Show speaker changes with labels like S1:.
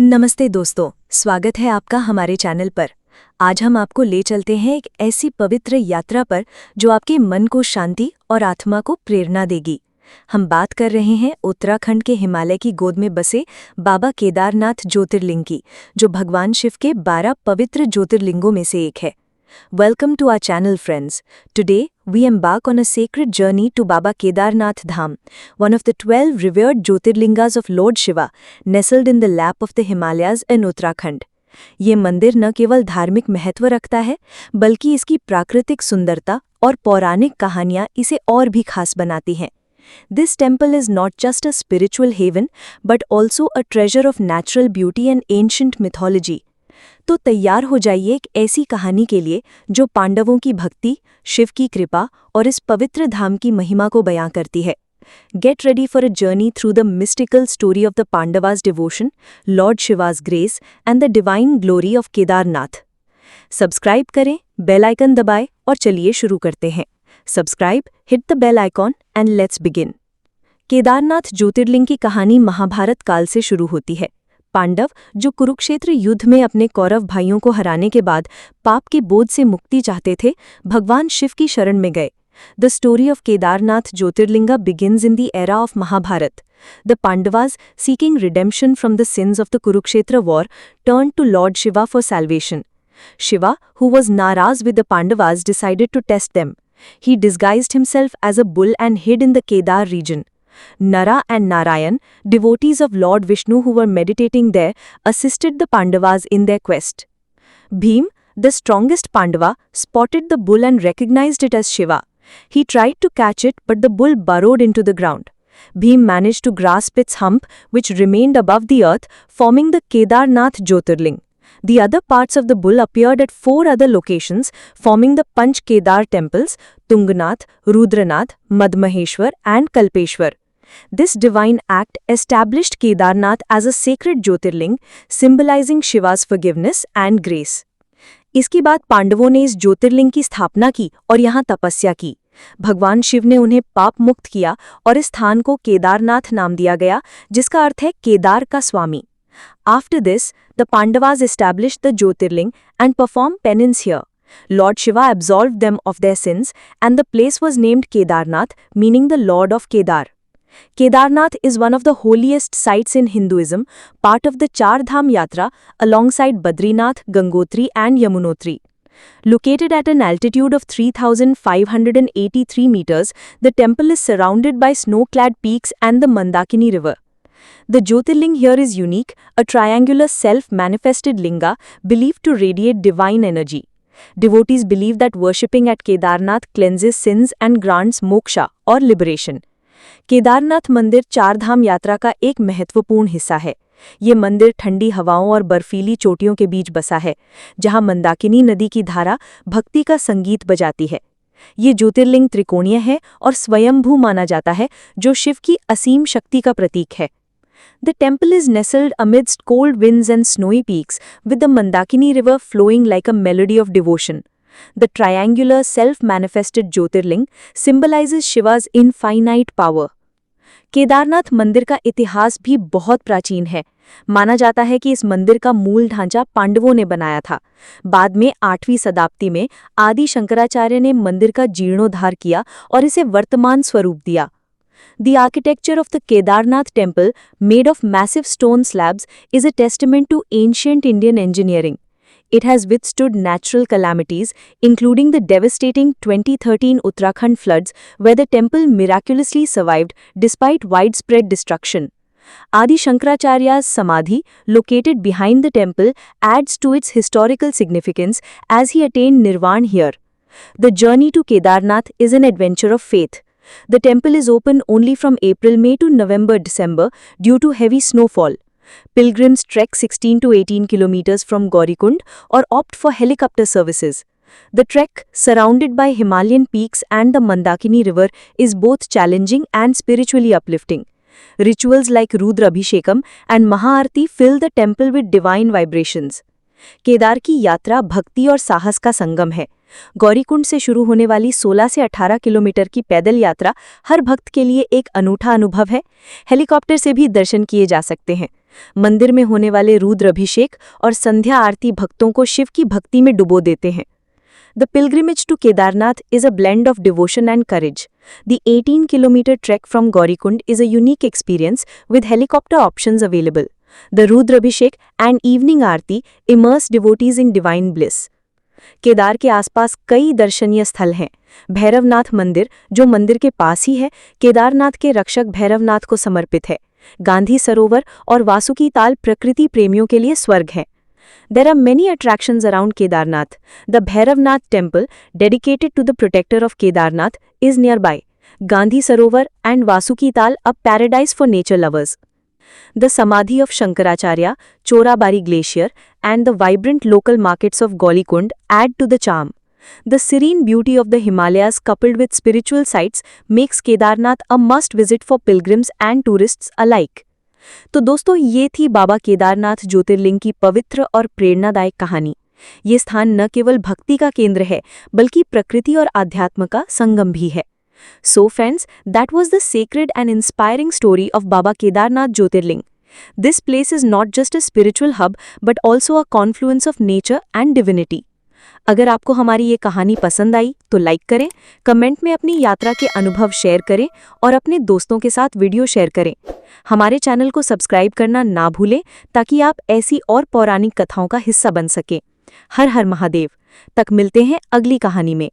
S1: नमस्ते दोस्तों, स्वागत है आपका हमारे चैनल पर। आज हम आपको ले चलते हैं एक ऐसी पवित्र यात्रा पर जो आपके मन को शांति और आत्मा को प्रेरणा देगी। हम बात कर रहे हैं उत्तराखंड के हिमालय की गोद में बसे बाबा केदारनाथ ज्योतिर्लिंग की, जो भगवान शिव के 12 पवित्र ज्योतिर्लिंगों में से एक है। Welcome to our channel, friends. Today, we embark on a sacred journey to Baba Kedarnath Dham, one of the 12 revered Jyotirlingas of Lord Shiva, nestled in the lap of the Himalayas in Uttarakhand. ये मंदिर न केवल धार्मिक महत्व रखता है, बल्कि इसकी प्राकृतिक सुंदरता और पौराणिक कहानियाँ इसे और भी खास बनाती हैं। This temple is not just a spiritual haven, but also a treasure of natural beauty and ancient mythology. तो तैयार हो जाइए एक ऐसी कहानी के लिए जो पांडवों की भक्ति, शिव की कृपा और इस पवित्र धाम की महिमा को बयां करती है। Get ready for a journey through the mystical story of the Pandavas' devotion, Lord Shiva's grace, and the divine glory of Kedarnath. Subscribe करें, बेल आइकन दबाएं और चलिए शुरू करते हैं। Subscribe, hit the bell icon and let's begin. Kedarnath ज्योतिर्लिंग की कहानी महाभारत काल से शुरू होती है। पांडव, जो कुरुक्षेत्र युद्ध में अपने कौरव भाइयों को हराने के बाद पाप के बोझ से मुक्ति चाहते थे, भगवान शिव की शरण में गए। The story of Kedarnath Jyotirlinga begins in the era of Mahabharata. The Pandavas, seeking redemption from the sins of the Kurukshetra war, turn to lord Shiva for salvation. Shiva, who was naraz with the Pandavas, decided to test them. He disguised himself as a bull and hid in the Kedar region. Nara and Narayan, devotees of Lord Vishnu who were meditating there, assisted the Pandavas in their quest. Bhim, the strongest Pandava, spotted the bull and recognized it as Shiva. He tried to catch it, but the bull burrowed into the ground. Bhim managed to grasp its hump, which remained above the earth, forming the Kedarnath Jyotirling. The other parts of the bull appeared at 4 other locations, forming the Panch Kedar temples, Tungnath, Rudranath, Madmaheshwar and Kalpeshwar. This divine act established Kedarnath as a sacred Jyotirling, symbolizing Shiva's forgiveness and grace. इसके बाद पांडवों ने इस ज्योतिर्लिंग की स्थापना की और यहाँ तपस्या की। भगवान शिव ने उन्हें पाप मुक्त किया और इस स्थान को केदारनाथ नाम दिया गया, जिसका अर्थ है केदार का स्वामी। After this, the Pandavas established the Jyotirling and performed penance here. Lord Shiva absolved them of their sins, and the place was named Kedarnath, meaning the Lord of Kedar. Kedarnath is one of the holiest sites in Hinduism, part of the Char Dham Yatra, alongside Badrinath, Gangotri and Yamunotri. Located at an altitude of 3,583 meters, the temple is surrounded by snow-clad peaks and the Mandakini river. The Jyotirling here is unique, a triangular self-manifested linga believed to radiate divine energy. Devotees believe that worshipping at Kedarnath cleanses sins and grants moksha or liberation. Kedarnath मंदिर चारधाम यात्रा का एक महत्वपूर्ण हिस्सा है। ये मंदिर ठंडी हवाओं और बर्फीली चोटियों के बीच बसा है, जहां मंदाकिनी नदी की धारा भक्ति का संगीत बजाती है। ये ज्योतिर्लिंग त्रिकोणीय है और स्वयंभू माना जाता है, जो शिव की असीम शक्ति का प्रतीक है। The temple is nestled amidst cold winds and snowy peaks, with the Mandakini river flowing like a melody of devotion. The triangular self-manifested Jyotirling symbolizes Shiva's infinite power. Kedarnath मंदिर का इतिहास भी बहुत प्राचीन है। माना जाता है कि इस मंदिर का मूल ढांचा पांडवों ने बनाया था। बाद में 8वीं शताब्दी में आदि शंकराचार्य ने मंदिर का जीर्णोद्धार किया और इसे वर्तमान स्वरूप दिया। The architecture of the Kedarnath temple, made of massive stone slabs, is a testament to ancient Indian engineering. It has withstood natural calamities, including the devastating 2013 Uttarakhand floods, where the temple miraculously survived despite widespread destruction. Adi Shankaracharya's Samadhi, located behind the temple, adds to its historical significance as he attained Nirvana here. The journey to Kedarnath is an adventure of faith. The temple is open only from April-May to November-December due to heavy snowfall. Pilgrims trek 16 to 18 kilometers from Gaurikund or opt for helicopter services. The trek, surrounded by Himalayan peaks and the Mandakini river, is both challenging and spiritually uplifting. Rituals like Rudra Abhishekam and Mahaarti fill the temple with divine vibrations. Kedar की यात्रा भक्ति और साहस का संगम है। गौरीकुंड से शुरू होने वाली 16 से 18 किलोमीटर की पैदल यात्रा हर भक्त के लिए एक अनूठा अनुभव है। हेलीकॉप्टर से भी दर्शन किए जा सकते हैं। मंदिर में होने वाले रुद्र अभिषेक और संध्या आरती भक्तों को शिव की भक्ति में डुबो देते हैं। The pilgrimage to Kedarnath is a blend of devotion and courage. The 18-kilometer trek from Gaurikund is a unique experience with helicopter options available. The Rudra Abhishek and evening Aarti immerse devotees in divine bliss. Kedar के आसपास कई दर्शनीय स्थल हैं। भैरवनाथ मंदिर, जो मंदिर के पास ही है, केदारनाथ के रक्षक भैरवनाथ को समर्पित है। गांधी सरोवर और वासुकी ताल प्रकृति प्रेमियों के लिए स्वर्ग है। There are many attractions around Kedarnath. The Bhairavnath temple, dedicated to the protector of Kedarnath, is nearby. Gandhi Sarovar and Vasuki Tal, a paradise for nature lovers. The Samadhi of Shankaracharya, Chorabari Glacier, and the vibrant local markets of Gaulikund add to the charm. The serene beauty of the Himalayas coupled with spiritual sites makes Kedarnath a must-visit for pilgrims and tourists alike. तो दोस्तों, ये थी बाबा केदारनाथ ज्योतिर्लिंग की पवित्र और प्रेरणादायक कहानी। ये स्थान न केवल भक्ति का केंद्र है, बल्कि प्रकृति और आध्यात्म का संगम भी है। So friends, that was the sacred and inspiring story of Baba Kedarnath Jyotirling. This place is not just a spiritual hub, but also a confluence of nature and divinity. अगर आपको हमारी ये कहानी पसंद आई तो लाइक करें, कमेंट में अपनी यात्रा के अनुभव शेयर करें और अपने दोस्तों के साथ वीडियो शेयर करें। हमारे चैनल को सब्सक्राइब करना ना भूलें ताकि आप ऐसी और पौराणिक कथाओं का हिस्सा बन सकें। हर हर महादेव। तक मिलते हैं अगली कहानी में।